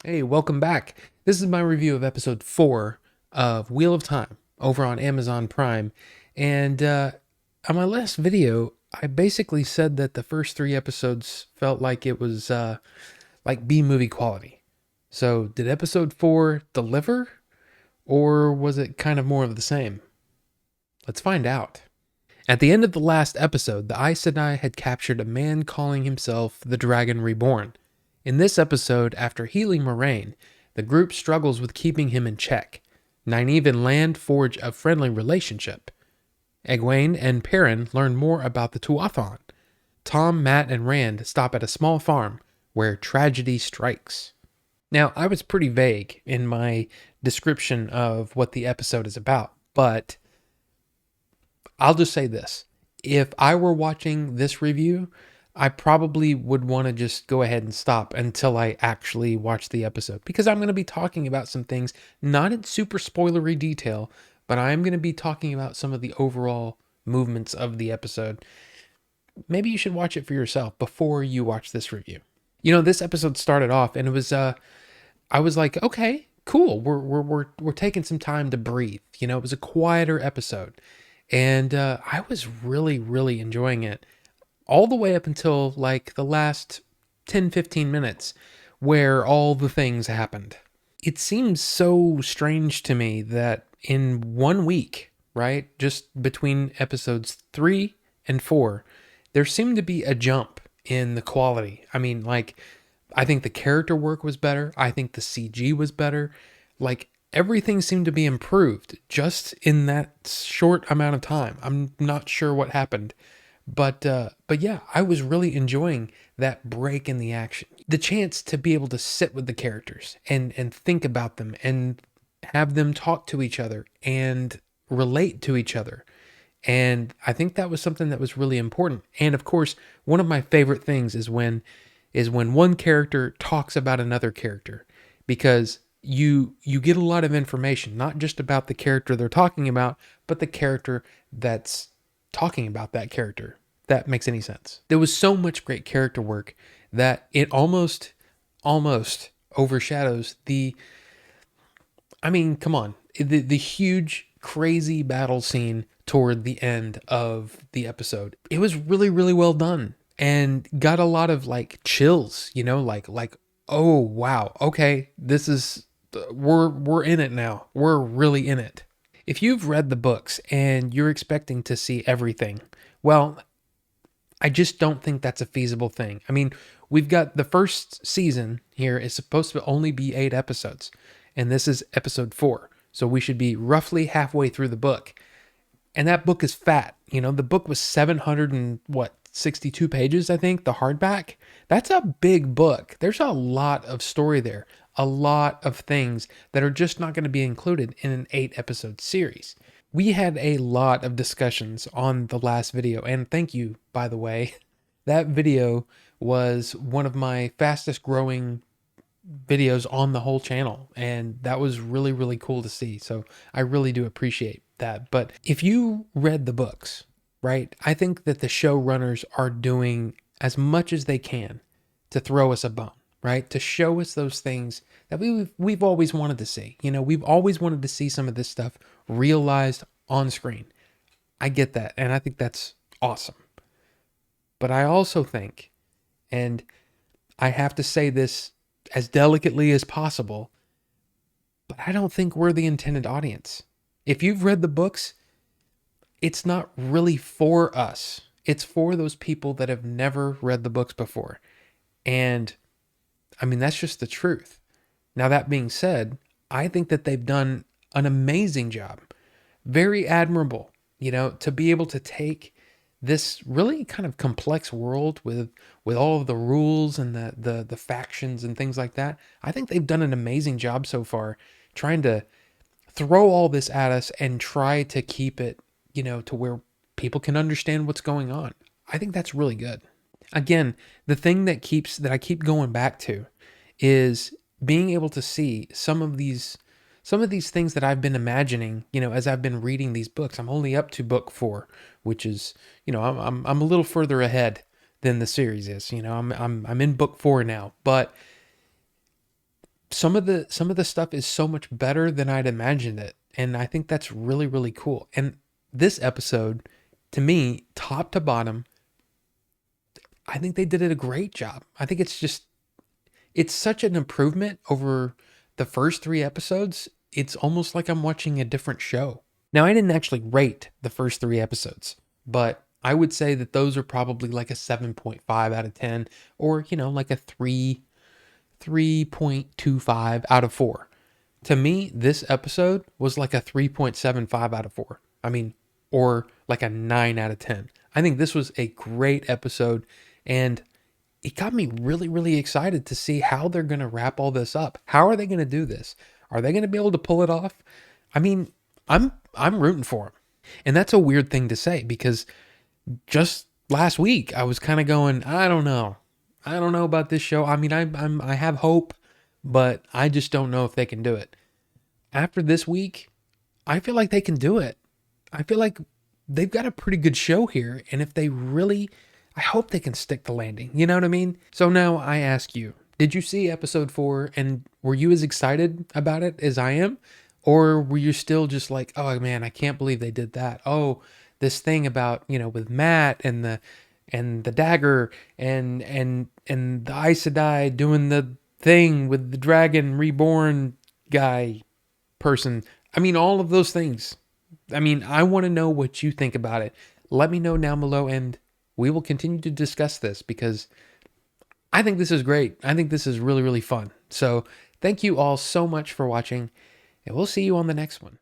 Hey, welcome back. This is my review of episode 4 of Wheel of Time over on Amazon Prime. And on my last video, I basically said that the first 3 episodes felt like it was like B movie quality. So, did episode 4 deliver, or was it kind of more of the same? Let's find out. At the end of the last episode, the Aes Sedai had captured a man calling himself the Dragon Reborn. In this episode, after healing Moiraine, the group struggles with keeping him in check. Nynaeve and Lan forge a friendly relationship. Egwene and Perrin learn more about the Tuatha'an. Thom, Mat, and Rand stop at a small farm where tragedy strikes. Now, I was pretty vague in my description of what the episode is about, but I'll just say this. If I were watching this review, I probably would want to just go ahead and stop until I actually watch the episode, because I'm going to be talking about some things, not in super spoilery detail, but I'm going to be talking about some of the overall movements of the episode. Maybe you should watch it for yourself before you watch this review. This episode started off and it was I was like, okay, cool. We're taking some time to breathe. It was a quieter episode. And I was really enjoying it all the way up until like the last 10-15 minutes where all the things happened. It seems so strange to me that in 1 week, right, just between episodes 3 and 4, there seemed to be a jump in the quality. I mean, like, I think the character work was better. I think the CG was better. Like, everything seemed to be improved just in that short amount of time. I'm not sure what happened, but yeah, I was really enjoying that break in the action. The chance to be able to sit with the characters and think about them and have them talk to each other and relate to each other. And I think that was something that was really important. And of course, one of my favorite things is when one character talks about another character, because you get a lot of information, not just about the character they're talking about, but the character that's talking about that character. If that makes any sense. There was so much great character work that it almost overshadows the, I mean, come on, the huge crazy battle scene toward the end of the episode. It was really well done and got a lot of like chills, like oh wow, okay, this is, we're in it now. We're really in it. If you've read the books and you're expecting to see everything, well, I just don't think that's a feasible thing. I mean, we've got the first season here is supposed to only be 8 episodes, and this is episode 4. So we should be roughly halfway through the book. And that book is fat. The book was 700 and what, 62 pages, I think, the hardback. That's a big book. There's a lot of story there, a lot of things that are just not going to be included in an 8-episode series. We had a lot of discussions on the last video, and thank you, by the way. That video was one of my fastest growing videos on the whole channel, and that was really cool to see. So I really do appreciate that. But if you read the books, right, I think that the showrunners are doing as much as they can to throw us a bone, right, to show us those things that we've always wanted to see. We've always wanted to see some of this stuff realized on screen. I get that, and I think that's awesome. But I also think, and I have to say this as delicately as possible, but I don't think we're the intended audience. If you've read the books, it's not really for us. It's for those people that have never read the books before. And I mean, that's just the truth. Now, that being said, I think that they've done an amazing job. Very admirable, to be able to take this really kind of complex world with all of the rules and the factions and things like that. I think they've done an amazing job so far trying to throw all this at us and try to keep it, to where people can understand what's going on. I think that's really good. Again, the thing that I keep going back to is being able to see some of these things that I've been imagining, as I've been reading these books. I'm only up to book 4, which is, I'm a little further ahead than the series is. I'm in book 4 now, but some of the stuff is so much better than I'd imagined it. And I think that's really, really cool. And this episode, to me, top to bottom, I think they did it a great job. I think it's such an improvement over the first 3 episodes. It's almost like I'm watching a different show. Now, I didn't actually rate the first 3 episodes, but I would say that those are probably like a 7.5 out of 10, or, like a 3.25 out of 4. To me, this episode was like a 3.75 out of 4. I mean, or like a 9 out of 10. I think this was a great episode, and it got me really, really excited to see how they're going to wrap all this up. How are they going to do this? Are they going to be able to pull it off? I mean, I'm rooting for them. And that's a weird thing to say, because just last week I was kind of going, I don't know about this show. I mean, I have hope, but I just don't know if they can do it. After this week, I feel like they can do it. I feel like they've got a pretty good show here, and if they really, I hope they can stick the landing. You know what I mean? So now I ask you, did you see episode 4, and were you as excited about it as I am? Or were you still just like, oh man, I can't believe they did that. Oh, this thing about, with Matt and the dagger and the Aes Sedai doing the thing with the Dragon Reborn guy person. I mean, all of those things. I mean, I want to know what you think about it. Let me know down below, and we will continue to discuss this, because I think this is great. I think this is really, really fun. So thank you all so much for watching, and we'll see you on the next one.